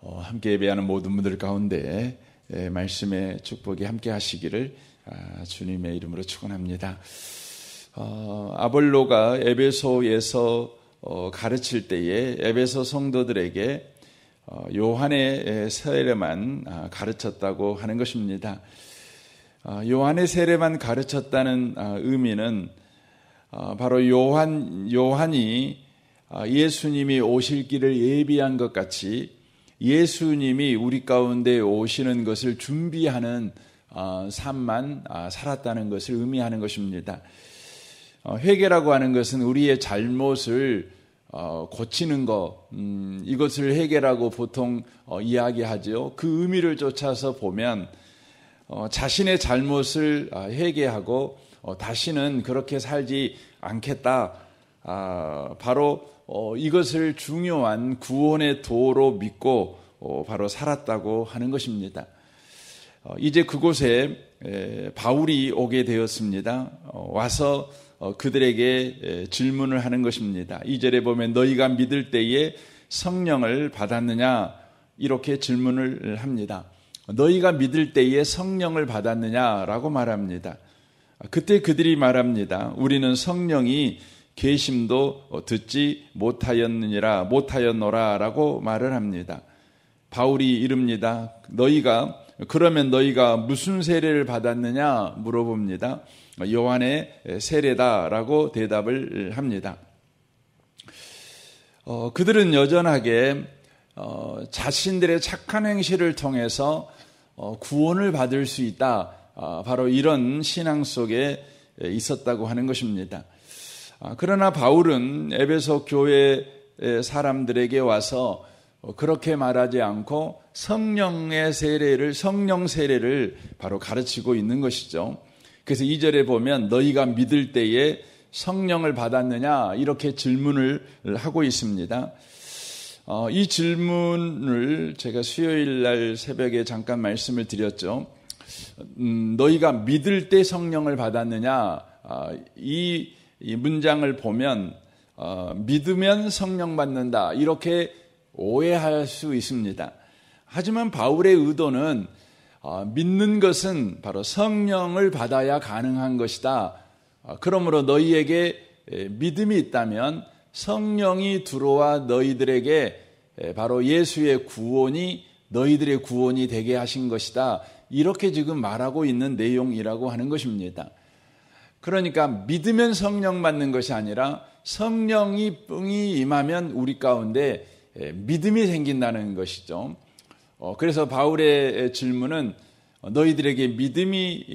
함께 예배하는 모든 분들 가운데 말씀의 축복이 함께 하시기를 주님의 이름으로 축원합니다. 아볼로가 에베소에서 가르칠 때에 에베소 성도들에게 요한의 세례만 가르쳤다고 하는 것입니다. 요한의 세례만 가르쳤다는 의미는 바로 요한이 예수님이 오실 길을 예비한 것 같이 예수님이 우리 가운데 오시는 것을 준비하는 삶만 살았다는 것을 의미하는 것입니다. 회개라고 하는 것은 우리의 잘못을 고치는 것, 이것을 회개라고 보통 이야기하죠. 그 의미를 쫓아서 보면 자신의 잘못을 회개하고 다시는 그렇게 살지 않겠다. 바로 이것을 중요한 구원의 도로 믿고 바로 살았다고 하는 것입니다. 이제 그곳에 바울이 오게 되었습니다. 와서 그들에게 질문을 하는 것입니다. 2절에 보면 너희가 믿을 때에 성령을 받았느냐 이렇게 질문을 합니다. 너희가 믿을 때에 성령을 받았느냐라고 말합니다. 그때 그들이 말합니다. 우리는 성령이 계심도 듣지 못하였노라 라고 말을 합니다. 바울이 이릅니다. 그러면 너희가 무슨 세례를 받았느냐 물어봅니다. 요한의 세례다라고 대답을 합니다. 그들은 여전하게 자신들의 착한 행실을 통해서 구원을 받을 수 있다. 바로 이런 신앙 속에 있었다고 하는 것입니다. 그러나 바울은 에베소 교회 사람들에게 와서 그렇게 말하지 않고 성령 세례를 바로 가르치고 있는 것이죠. 그래서 2절에 보면 너희가 믿을 때에 성령을 받았느냐 이렇게 질문을 하고 있습니다. 이 질문을 제가 수요일 날 새벽에 잠깐 말씀을 드렸죠. 너희가 믿을 때 성령을 받았느냐 이 문장을 보면 믿으면 성령 받는다 이렇게 오해할 수 있습니다. 하지만 바울의 의도는 믿는 것은 바로 성령을 받아야 가능한 것이다. 그러므로 너희에게 믿음이 있다면 성령이 들어와 너희들에게 바로 예수의 구원이 너희들의 구원이 되게 하신 것이다. 이렇게 지금 말하고 있는 내용이라고 하는 것입니다. 그러니까 믿으면 성령 받는 것이 아니라 성령이 뿡이 임하면 우리 가운데 믿음이 생긴다는 것이죠. 그래서 바울의 질문은 너희들에게 믿음이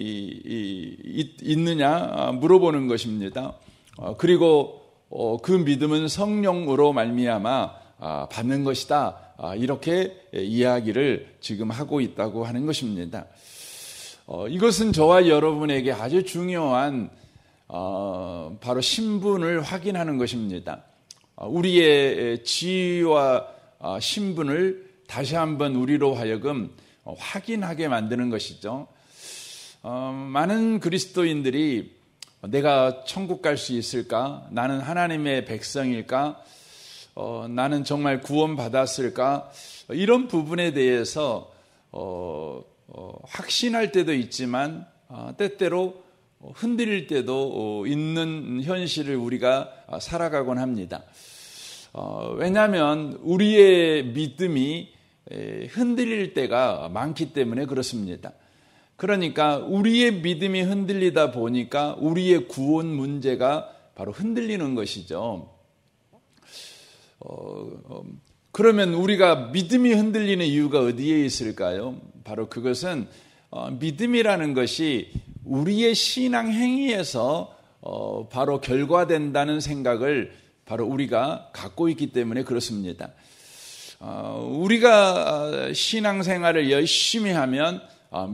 있느냐 물어보는 것입니다. 그리고 그 믿음은 성령으로 말미암아 받는 것이다. 이렇게 이야기를 지금 하고 있다고 하는 것입니다. 이것은 저와 여러분에게 아주 중요한 바로 신분을 확인하는 것입니다. 우리의 지위와 신분을 다시 한번 우리로 하여금 확인하게 만드는 것이죠. 많은 그리스도인들이 내가 천국 갈 수 있을까? 나는 하나님의 백성일까? 나는 정말 구원받았을까? 이런 부분에 대해서 확신할 때도 있지만 때때로 흔들릴 때도 있는 현실을 우리가 살아가곤 합니다. 왜냐하면 우리의 믿음이 흔들릴 때가 많기 때문에 그렇습니다. 그러니까 우리의 믿음이 흔들리다 보니까 우리의 구원 문제가 바로 흔들리는 것이죠. 그러면 우리가 믿음이 흔들리는 이유가 어디에 있을까요? 바로 그것은 믿음이라는 것이 우리의 신앙 행위에서 바로 결과된다는 생각을 바로 우리가 갖고 있기 때문에 그렇습니다. 우리가 신앙생활을 열심히 하면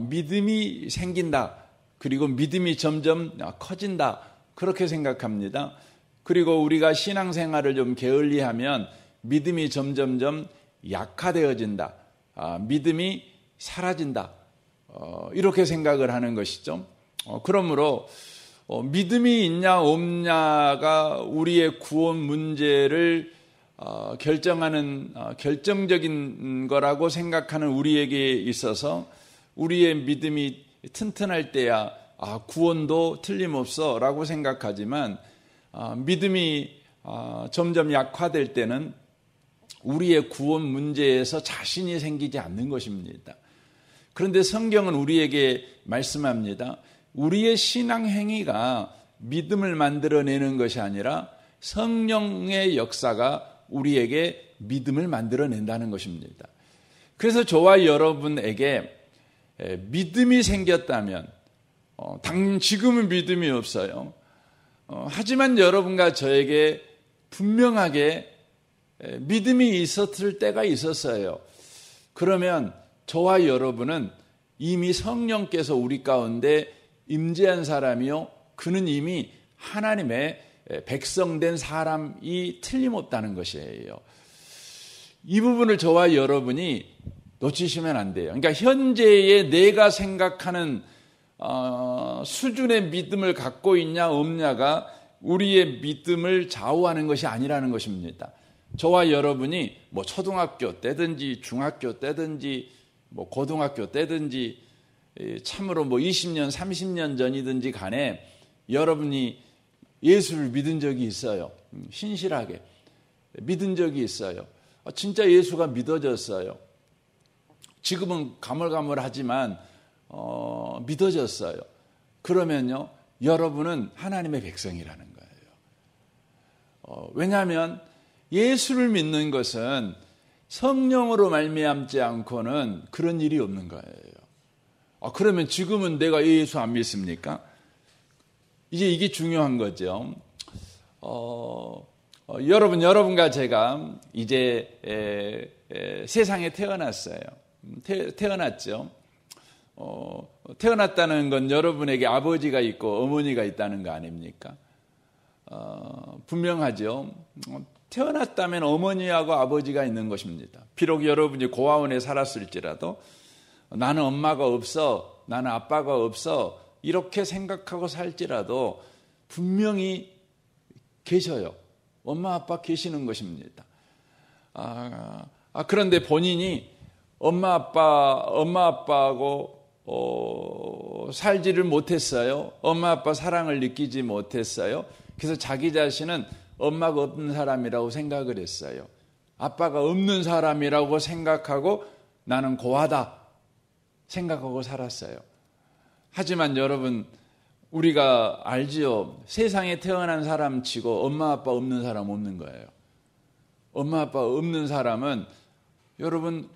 믿음이 생긴다. 그리고 믿음이 점점 커진다. 그렇게 생각합니다. 그리고 우리가 신앙생활을 좀 게을리하면 믿음이 점점점 약화되어진다. 믿음이 사라진다. 이렇게 생각을 하는 것이죠. 그러므로 믿음이 있냐 없냐가 우리의 구원 문제를 결정하는 결정적인 거라고 생각하는 우리에게 있어서 우리의 믿음이 튼튼할 때야 구원도 틀림없어 라고 생각하지만 믿음이 점점 약화될 때는 우리의 구원 문제에서 자신이 생기지 않는 것입니다. 그런데 성경은 우리에게 말씀합니다. 우리의 신앙 행위가 믿음을 만들어내는 것이 아니라 성령의 역사가 우리에게 믿음을 만들어낸다는 것입니다. 그래서 저와 여러분에게 믿음이 생겼다면, 지금은 믿음이 없어요. 하지만 여러분과 저에게 분명하게 믿음이 있었을 때가 있었어요. 그러면 저와 여러분은 이미 성령께서 우리 가운데 임재한 사람이요, 그는 이미 하나님의 백성된 사람이 틀림없다는 것이에요. 이 부분을 저와 여러분이 놓치시면 안 돼요. 그러니까 현재의 내가 생각하는 수준의 믿음을 갖고 있냐 없냐가 우리의 믿음을 좌우하는 것이 아니라는 것입니다. 저와 여러분이 초등학교 때든지 중학교 때든지 고등학교 때든지 참으로 20년 30년 전이든지 간에 여러분이 예수를 믿은 적이 있어요. 신실하게 믿은 적이 있어요. 진짜 예수가 믿어졌어요. 지금은 가물가물하지만 믿어졌어요. 그러면요, 여러분은 하나님의 백성이라는 거예요. 왜냐하면 예수를 믿는 것은 성령으로 말미암지 않고는 그런 일이 없는 거예요. 그러면 지금은 내가 예수 안 믿습니까? 이제 이게 중요한 거죠. 여러분과 제가 이제 세상에 태어났어요. 태어났죠. 태어났다는 건 여러분에게 아버지가 있고 어머니가 있다는 거 아닙니까? 분명하죠. 태어났다면 어머니하고 아버지가 있는 것입니다. 비록 여러분이 고아원에 살았을지라도 나는 엄마가 없어, 나는 아빠가 없어 이렇게 생각하고 살지라도 분명히 계셔요. 엄마 아빠 계시는 것입니다. 그런데 본인이 엄마 아빠하고 살지를 못했어요. 엄마 아빠 사랑을 느끼지 못했어요. 그래서 자기 자신은 엄마가 없는 사람이라고 생각을 했어요. 아빠가 없는 사람이라고 생각하고 나는 고아다 생각하고 살았어요. 하지만 여러분, 우리가 알지요. 세상에 태어난 사람 치고 엄마 아빠 없는 사람 없는 거예요. 엄마 아빠 없는 사람은 여러분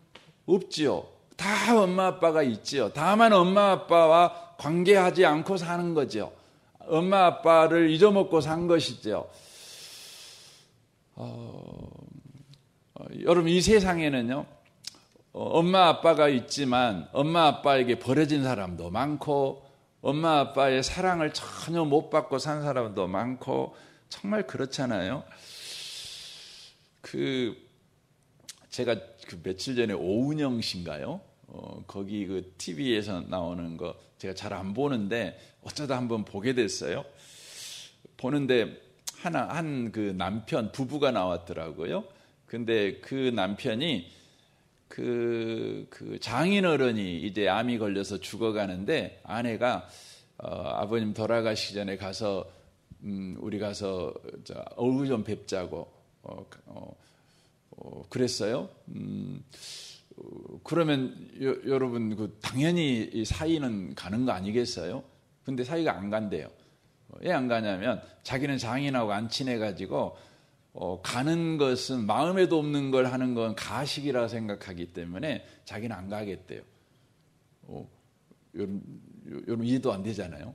없지요. 다 엄마 아빠가 있지요. 다만 엄마 아빠와 관계하지 않고 사는 거죠. 엄마 아빠를 잊어먹고 산 것이죠. 여러분, 이 세상에는요, 엄마 아빠가 있지만 엄마 아빠에게 버려진 사람도 많고 엄마 아빠의 사랑을 전혀 못 받고 산 사람도 많고 정말 그렇잖아요. 제가 며칠 전에 오은영 씨인가요? 거기 TV에서 나오는 거 제가 잘 안 보는데 어쩌다 한번 보게 됐어요. 보는데 한 남편 부부가 나왔더라고요. 근데 그 남편이 그 장인어른이 이제 암이 걸려서 죽어가는데 아내가 아버님 돌아가시기 전에 가서 우리 가서 얼굴 좀 뵙자고 그랬어요. 그러면 여러분 당연히 이 사이는 가는 거 아니겠어요? 근데 사이가 안 간대요. 왜 안 가냐면 자기는 장인하고 안 친해가지고 가는 것은 마음에도 없는 걸 하는 건 가식이라고 생각하기 때문에 자기는 안 가겠대요. 여러분 이해도 안 되잖아요.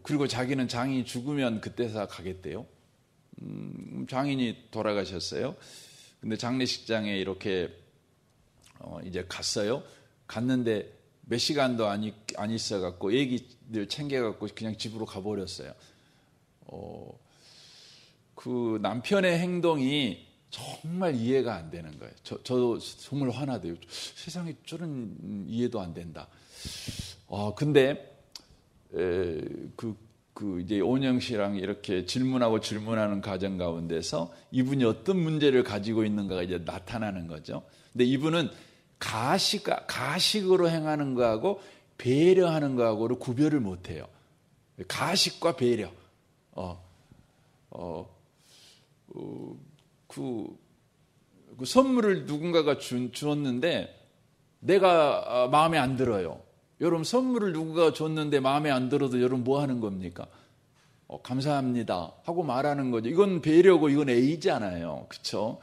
그리고 자기는 장인이 죽으면 그때서 가겠대요. 장인이 돌아가셨어요. 근데 장례식장에 이렇게 이제 갔어요. 갔는데 몇 시간도 안 있어갖고 애기들 챙겨갖고 그냥 집으로 가버렸어요. 그 남편의 행동이 정말 이해가 안 되는 거예요. 저도 정말 화나대요. 세상에 저런 이해도 안 된다. 근데 이제 온영 씨랑 이렇게 질문하는 과정 가운데서 이분이 어떤 문제를 가지고 있는가가 이제 나타나는 거죠. 근데 이분은 가식으로 행하는 거하고 배려하는 거하고를 구별을 못 해요. 가식과 배려. 그 선물을 누군가가 주었는데 내가 마음에 안 들어요. 여러분, 선물을 누군가가 줬는데 마음에 안 들어도 여러분 뭐 하는 겁니까? 감사합니다 하고 말하는 거죠. 이건 배려고 이건 A잖아요. 그렇죠?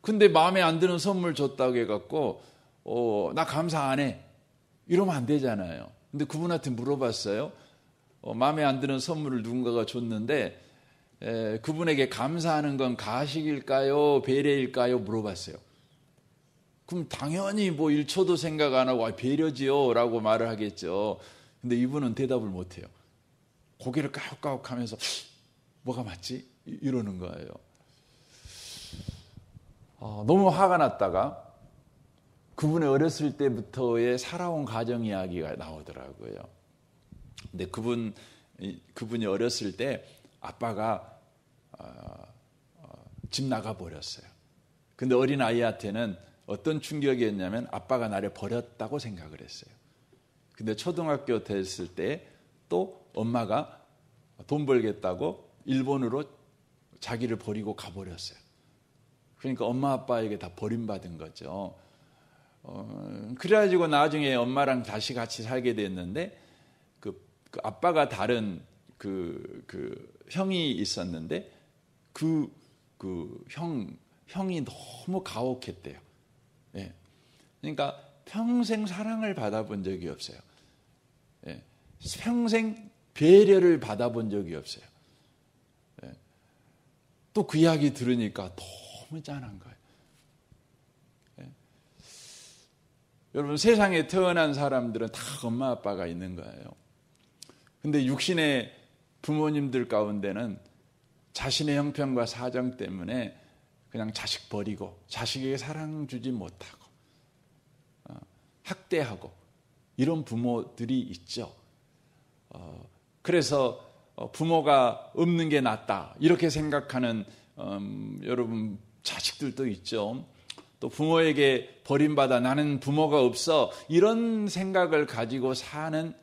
근데 마음에 안 드는 선물 줬다고 해갖고 나 감사 안 해. 이러면 안 되잖아요. 근데 그분한테 물어봤어요. 마음에 안 드는 선물을 누군가가 줬는데 그분에게 감사하는 건 가식일까요? 배려일까요? 물어봤어요. 그럼 당연히 뭐 1초도 생각 안 하고 배려지요 라고 말을 하겠죠. 근데 이분은 대답을 못해요. 고개를 까욱까욱하면서 뭐가 맞지? 이러는 거예요. 너무 화가 났다가 그분의 어렸을 때부터의 살아온 가정 이야기가 나오더라고요. 근데 그분이 어렸을 때 아빠가 집 나가 버렸어요. 근데 어린 아이한테는 어떤 충격이었냐면 아빠가 나를 버렸다고 생각을 했어요. 근데 초등학교 됐을 때 또 엄마가 돈 벌겠다고 일본으로 자기를 버리고 가버렸어요. 그러니까 엄마 아빠에게 다 버림받은 거죠. 그래가지고 나중에 엄마랑 다시 같이 살게 됐는데 그 아빠가 다른 그 형이 있었는데 그 형이 너무 가혹했대요. 예. 그러니까 평생 사랑을 받아본 적이 없어요. 예. 평생 배려를 받아본 적이 없어요. 예. 또 그 이야기 들으니까 너무 짠한 거예요. 예. 여러분, 세상에 태어난 사람들은 다 엄마 아빠가 있는 거예요. 근데 육신의 부모님들 가운데는 자신의 형편과 사정 때문에 그냥 자식 버리고 자식에게 사랑 주지 못하고 학대하고 이런 부모들이 있죠. 그래서 부모가 없는 게 낫다 이렇게 생각하는 여러분 자식들도 있죠. 또 부모에게 버림받아 나는 부모가 없어 이런 생각을 가지고 사는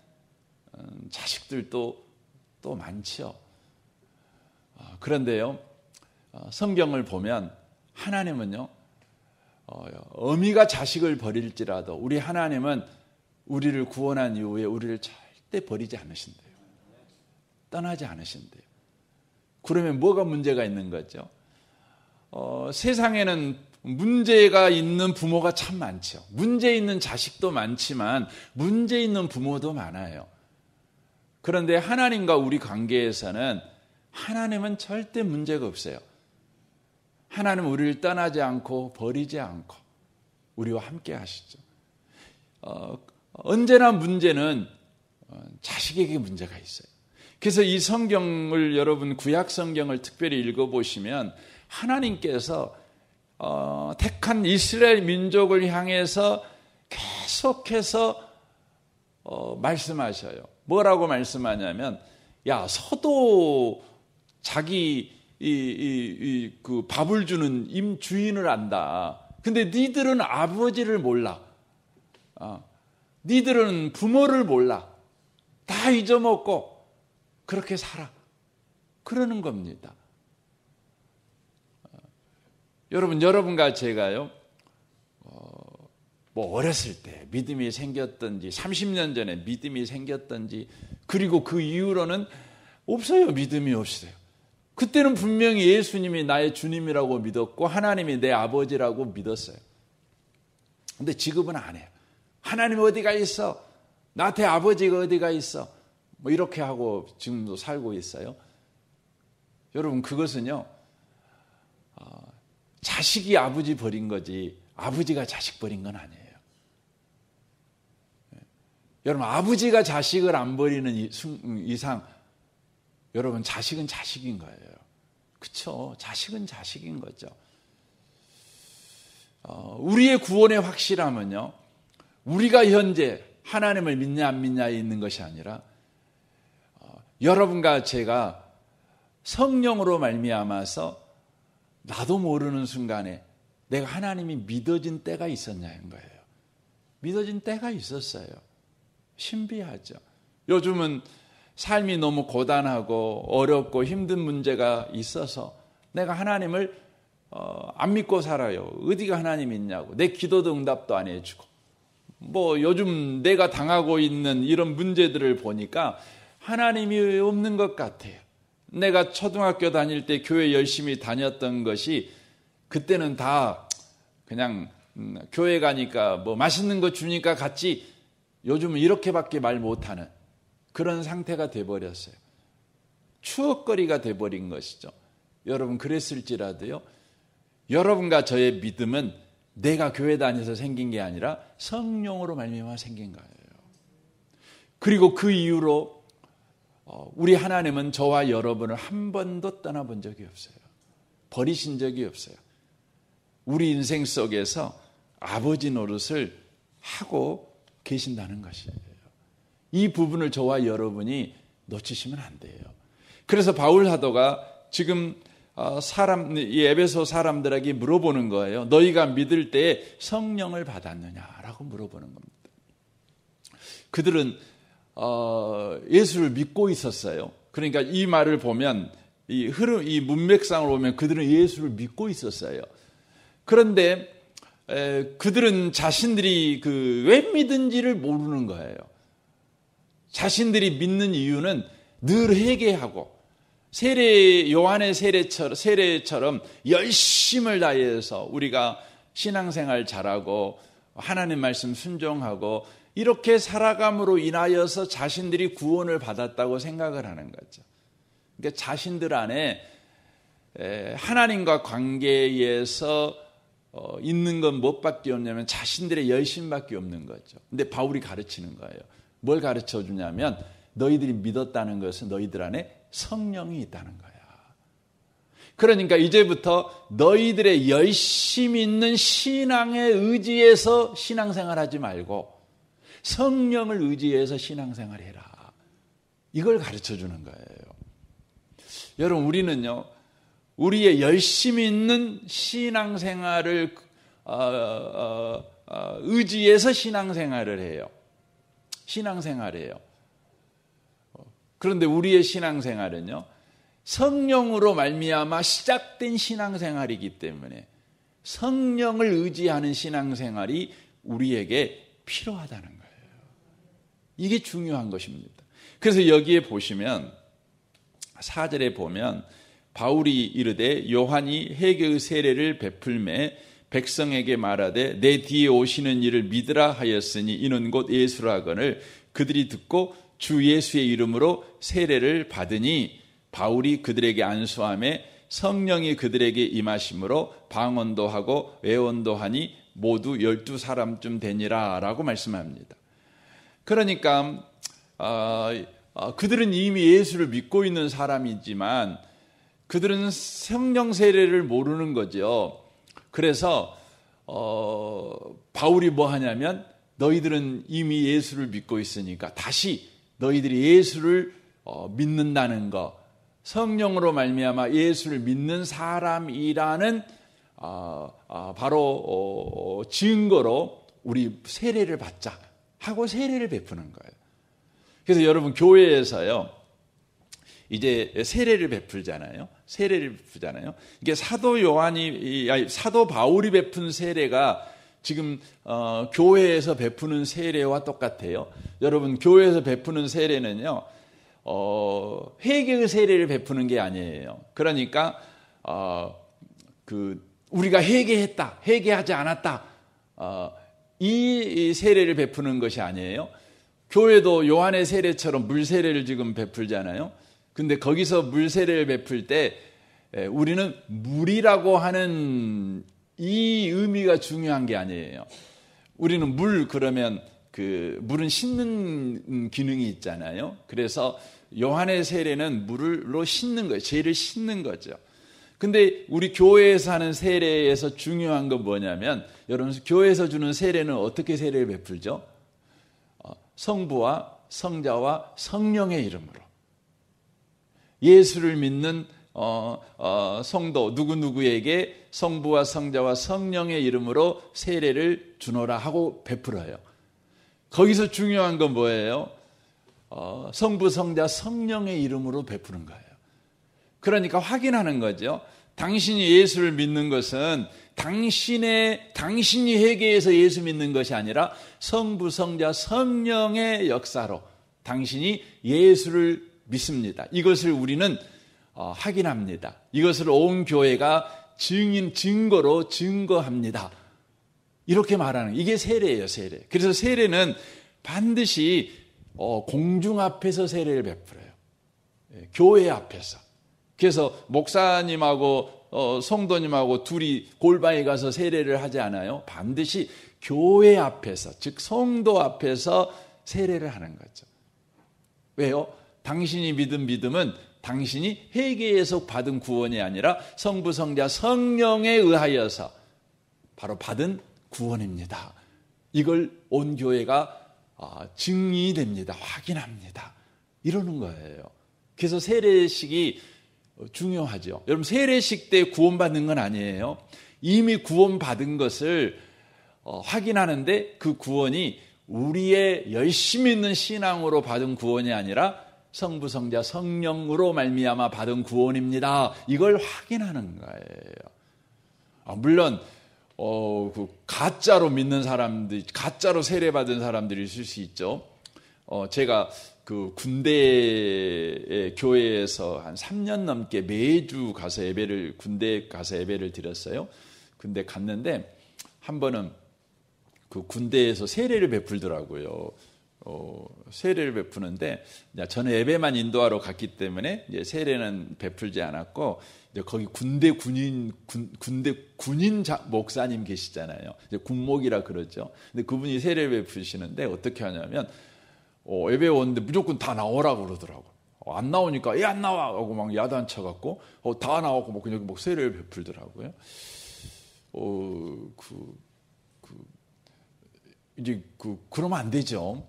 자식들도 또 많죠. 그런데요, 성경을 보면 하나님은요, 어미가 자식을 버릴지라도 우리 하나님은 우리를 구원한 이후에 우리를 절대 버리지 않으신대요. 떠나지 않으신대요. 그러면 뭐가 문제가 있는 거죠? 세상에는 문제가 있는 부모가 참 많죠. 문제 있는 자식도 많지만 문제 있는 부모도 많아요. 그런데 하나님과 우리 관계에서는 하나님은 절대 문제가 없어요. 하나님은 우리를 떠나지 않고 버리지 않고 우리와 함께 하시죠. 언제나 문제는 자식에게 문제가 있어요. 그래서 이 성경을 여러분 구약 성경을 특별히 읽어보시면 하나님께서 택한 이스라엘 민족을 향해서 계속해서 말씀하셔요. 뭐라고 말씀하냐면, 야, 서도 자기 그 밥을 주는 주인을 안다. 근데 니들은 아버지를 몰라. 니들은 부모를 몰라. 다 잊어먹고 그렇게 살아. 그러는 겁니다. 여러분과 제가요, 뭐 어렸을 때 믿음이 생겼든지 30년 전에 믿음이 생겼든지 그리고 그 이후로는 없어요. 믿음이 없어요. 그때는 분명히 예수님이 나의 주님이라고 믿었고 하나님이 내 아버지라고 믿었어요. 근데 지금은 안 해요. 하나님 어디가 있어? 나한테 아버지가 어디가 있어? 뭐 이렇게 하고 지금도 살고 있어요. 여러분, 그것은요, 자식이 아버지 버린 거지 아버지가 자식 버린 건 아니에요. 여러분, 아버지가 자식을 안 버리는 이상 여러분, 자식은 자식인 거예요. 그렇죠? 자식은 자식인 거죠. 우리의 구원의 확실함은요, 우리가 현재 하나님을 믿냐 안 믿냐에 있는 것이 아니라 여러분과 제가 성령으로 말미암아서 나도 모르는 순간에 내가 하나님이 믿어진 때가 있었냐는 거예요. 믿어진 때가 있었어요. 신비하죠. 요즘은 삶이 너무 고단하고 어렵고 힘든 문제가 있어서 내가 하나님을 안 믿고 살아요. 어디가 하나님 있냐고. 내 기도도 응답도 안 해주고. 요즘 내가 당하고 있는 이런 문제들을 보니까 하나님이 없는 것 같아요. 내가 초등학교 다닐 때 교회 열심히 다녔던 것이 그때는 다 그냥 교회 가니까 맛있는 거 주니까 같이 요즘은 이렇게밖에 말 못하는 그런 상태가 돼버렸어요. 추억거리가 돼버린 것이죠. 여러분 그랬을지라도요. 여러분과 저의 믿음은 내가 교회 다녀서 생긴 게 아니라 성령으로 말미암아 생긴 거예요. 그리고 그 이후로 우리 하나님은 저와 여러분을 한 번도 떠나본 적이 없어요. 버리신 적이 없어요. 우리 인생 속에서 아버지 노릇을 하고 계신다는 것이에요. 이 부분을 저와 여러분이 놓치시면 안 돼요. 그래서 바울 사도가 지금 이 에베소 사람들에게 물어보는 거예요. 너희가 믿을 때에 성령을 받았느냐라고 물어보는 겁니다. 그들은 예수를 믿고 있었어요. 그러니까 이 말을 보면 이 문맥상을 보면 그들은 예수를 믿고 있었어요. 그런데 그들은 자신들이 왜 믿은지를 모르는 거예요. 자신들이 믿는 이유는 늘 회개하고 요한의 세례처럼 열심을 다해서 우리가 신앙생활 잘하고 하나님 말씀 순종하고 이렇게 살아감으로 인하여서 자신들이 구원을 받았다고 생각을 하는 거죠. 그러니까 자신들 안에 하나님과 관계에서 있는 건 무엇밖에 없냐면 자신들의 열심밖에 없는 거죠. 근데 바울이 가르치는 거예요. 뭘 가르쳐 주냐면 너희들이 믿었다는 것은 너희들 안에 성령이 있다는 거야. 그러니까 이제부터 너희들의 열심 있는 신앙에 의지해서 신앙생활하지 말고 성령을 의지해서 신앙생활해라. 이걸 가르쳐 주는 거예요. 여러분 우리는요. 우리의 열심 있는 신앙생활을 의지해서 신앙생활을 해요. 신앙생활이에요. 그런데 우리의 신앙생활은요. 성령으로 말미암아 시작된 신앙생활이기 때문에 성령을 의지하는 신앙생활이 우리에게 필요하다는 거예요. 이게 중요한 것입니다. 그래서 여기에 보시면 4절에 보면 바울이 이르되 요한이 회개의 세례를 베풀매 백성에게 말하되 내 뒤에 오시는 이를 믿으라 하였으니 이는 곧 예수라거늘 그들이 듣고 주 예수의 이름으로 세례를 받으니 바울이 그들에게 안수하며 성령이 그들에게 임하심으로 방언도 하고 외언도 하니 모두 12사람쯤 되니라 라고 말씀합니다. 그러니까 그들은 이미 예수를 믿고 있는 사람이지만 그들은 성령 세례를 모르는 거죠. 그래서 바울이 뭐 하냐면 너희들은 이미 예수를 믿고 있으니까 다시 너희들이 예수를 믿는다는 거, 성령으로 말미암아 예수를 믿는 사람이라는 바로 증거로 우리 세례를 받자 하고 세례를 베푸는 거예요. 그래서 여러분 교회에서요 이제 세례를 베풀잖아요. 이게 사도 바울이 베푼 세례가 지금 교회에서 베푸는 세례와 똑같아요. 여러분 교회에서 베푸는 세례는요 회개의 세례를 베푸는 게 아니에요. 그러니까 우리가 회개했다, 회개하지 않았다 이 세례를 베푸는 것이 아니에요. 교회도 요한의 세례처럼 물 세례를 지금 베풀잖아요. 근데 거기서 물 세례를 베풀 때 우리는 물이라고 하는 이 의미가 중요한 게 아니에요. 우리는 그러면 물은 씻는 기능이 있잖아요. 그래서 요한의 세례는 물로 씻는 거예요. 죄를 씻는 거죠. 근데 우리 교회에서 하는 세례에서 중요한 건 뭐냐면 여러분 교회에서 주는 세례는 어떻게 세례를 베풀죠? 성부와 성자와 성령의 이름으로. 예수를 믿는 성도 누구누구에게 성부와 성자와 성령의 이름으로 세례를 주노라 하고 베풀어요. 거기서 중요한 건 뭐예요? 성부, 성자, 성령의 이름으로 베푸는 거예요. 그러니까 확인하는 거죠. 당신이 예수를 믿는 것은 당신이 회개해서 예수 믿는 것이 아니라 성부, 성자, 성령의 역사로 당신이 예수를 믿습니다. 이것을 우리는 확인합니다. 이것을 온 교회가 증거로 증거합니다. 이렇게 말하는 이게 세례예요, 세례. 그래서 세례는 반드시 공중 앞에서 세례를 베풀어요. 교회 앞에서. 그래서 목사님하고 성도님하고 둘이 골방에 가서 세례를 하지 않아요. 반드시 교회 앞에서, 즉 성도 앞에서 세례를 하는 거죠. 왜요? 당신이 믿은 믿음은 당신이 회개에서 받은 구원이 아니라 성부, 성자, 성령에 의하여서 바로 받은 구원입니다. 이걸 온 교회가 증의됩니다. 확인합니다. 이러는 거예요. 그래서 세례식이 중요하죠. 여러분, 세례식 때 구원받는 건 아니에요. 이미 구원받은 것을 확인하는데 그 구원이 우리의 열심히 있는 신앙으로 받은 구원이 아니라 성부, 성자, 성령으로 말미암아 받은 구원입니다. 이걸 확인하는 거예요. 물론 가짜로 믿는 사람들, 가짜로 세례받은 사람들이 있을 수 있죠. 제가 그 군대 교회에서 한 3년 넘게 매주 가서 군대에 가서 예배를 드렸어요. 군대 갔는데 한 번은 그 군대에서 세례를 베풀더라고요. 세례를 베푸는데 저는 예배만 인도하러 갔기 때문에 이제 세례는 베풀지 않았고, 이제 거기 군대 군인 목사님 계시잖아요. 이제 군목이라 그러죠. 근데 그분이 세례를 베푸시는데 어떻게 하냐면 예배 오는데 무조건 다 나오라고 그러더라고. 안 나오니까 안 나와 하고 막 야단쳐 갖고 다 나오고 뭐 그냥 세례를 베풀더라고요. 이제 그러면 안 되죠.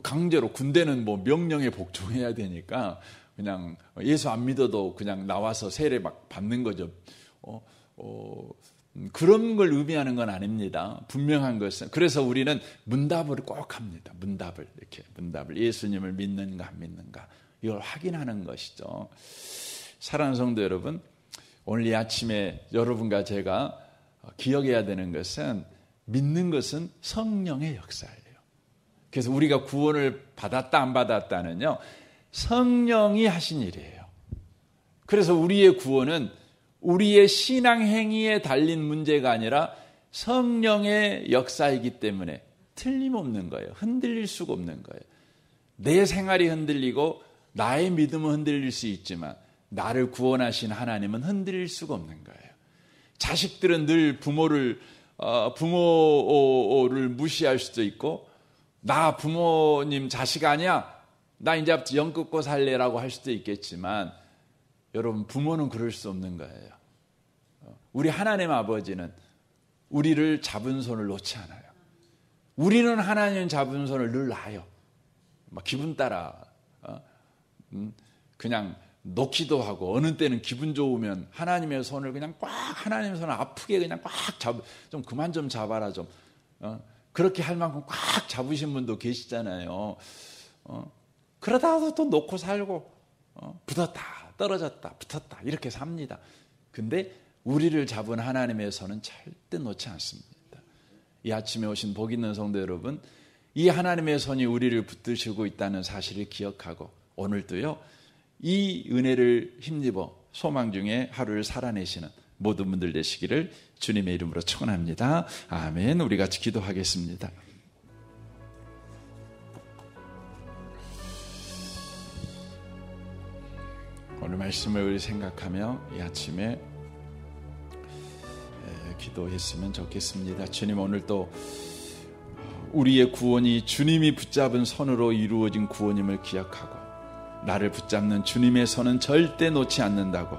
강제로 군대는 뭐 명령에 복종해야 되니까 그냥 예수 안 믿어도 그냥 나와서 세례 막 받는 거죠. 그런 걸 의미하는 건 아닙니다. 분명한 것은. 그래서 우리는 문답을 꼭 합니다. 문답을 예수님을 믿는가 안 믿는가 이걸 확인하는 것이죠. 사랑하는 성도 여러분, 오늘 이 아침에 여러분과 제가 기억해야 되는 것은 믿는 것은 성령의 역사예요. 그래서 우리가 구원을 받았다 안 받았다는요, 성령이 하신 일이에요. 그래서 우리의 구원은 우리의 신앙 행위에 달린 문제가 아니라 성령의 역사이기 때문에 틀림없는 거예요. 흔들릴 수가 없는 거예요. 내 생활이 흔들리고 나의 믿음은 흔들릴 수 있지만 나를 구원하신 하나님은 흔들릴 수가 없는 거예요. 자식들은 늘 부모를 무시할 수도 있고, 나 부모님 자식 아니야, 나 이제 영 끊고 살래라고 할 수도 있겠지만, 여러분, 부모는 그럴 수 없는 거예요. 우리 하나님 아버지는 우리를 잡은 손을 놓지 않아요. 우리는 하나님 잡은 손을 늘 놔요. 막 기분 따라 그냥 놓기도 하고, 어느 때는 기분 좋으면 하나님의 손을 그냥 꽉, 하나님의 손을 아프게 그냥 꽉 좀 그만 좀 잡아라 좀. 그렇게 할 만큼 꽉 잡으신 분도 계시잖아요. 그러다가도 또 놓고 살고, 붙었다 떨어졌다 붙었다 이렇게 삽니다. 근데 우리를 잡은 하나님의 손은 절대 놓지 않습니다. 이 아침에 오신 복 있는 성도 여러분, 이 하나님의 손이 우리를 붙드시고 있다는 사실을 기억하고, 오늘도요 이 은혜를 힘입어 소망 중에 하루를 살아내시는 모든 분들 되시기를 주님의 이름으로 축원합니다. 아멘. 우리 같이 기도하겠습니다. 오늘 말씀을 우리 생각하며 이 아침에 기도했으면 좋겠습니다. 주님, 오늘 또 우리의 구원이 주님이 붙잡은 손으로 이루어진 구원임을 기억하고, 나를 붙잡는 주님의 손은 절대 놓지 않는다고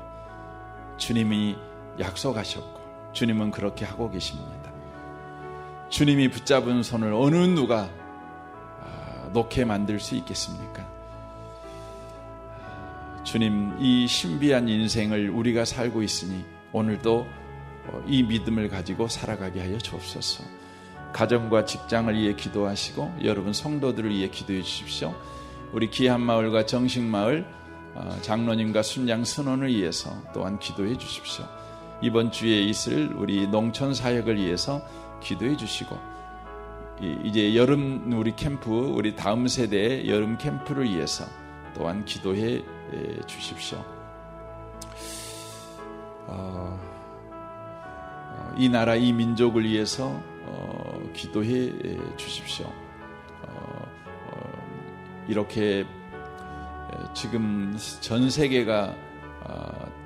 주님이 약속하셨고, 주님은 그렇게 하고 계십니다. 주님이 붙잡은 손을 어느 누가 놓게 만들 수 있겠습니까? 주님, 이 신비한 인생을 우리가 살고 있으니 오늘도 이 믿음을 가지고 살아가게 하여 주옵소서. 가정과 직장을 위해 기도하시고 여러분 성도들을 위해 기도해 주십시오. 우리 기한마을과 정식마을 장로님과 순양 선원을 위해서 또한 기도해 주십시오. 이번 주에 있을 우리 농촌 사역을 위해서 기도해 주시고, 이제 여름 우리 캠프, 우리 다음 세대의 여름 캠프를 위해서 또한 기도해 주십시오. 이 나라, 이 민족을 위해서 기도해 주십시오. 이렇게 지금 전 세계가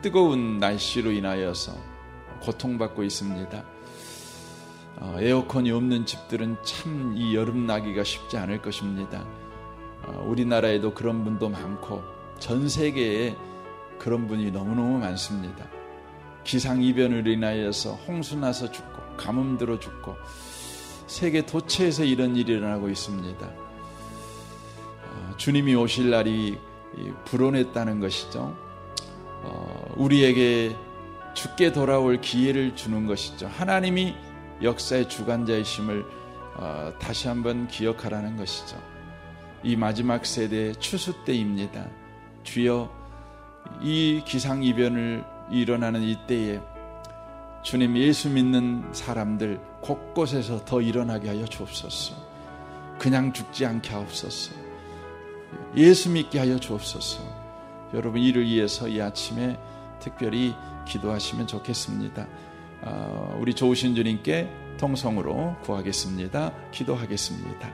뜨거운 날씨로 인하여서 고통받고 있습니다. 에어컨이 없는 집들은 참 이 여름 나기가 쉽지 않을 것입니다. 우리나라에도 그런 분도 많고 전 세계에 그런 분이 너무너무 많습니다. 기상이변으로 인하여서 홍수 나서 죽고 가뭄 들어 죽고 세계 도처에서 이런 일이 일어나고 있습니다. 주님이 오실 날이 불어냈다는 것이죠. 우리에게 주께 돌아올 기회를 주는 것이죠. 하나님이 역사의 주관자이심을 다시 한번 기억하라는 것이죠. 이 마지막 세대의 추수 때입니다. 주여, 이 기상이변을 일어나는 이때에 주님, 예수 믿는 사람들 곳곳에서 더 일어나게 하여 주옵소서. 그냥 죽지 않게 하옵소서. 예수 믿게 하여 주옵소서. 여러분, 이를 위해서 이 아침에 특별히 기도하시면 좋겠습니다. 우리 좋으신 주님께 통성으로 구하겠습니다. 기도하겠습니다.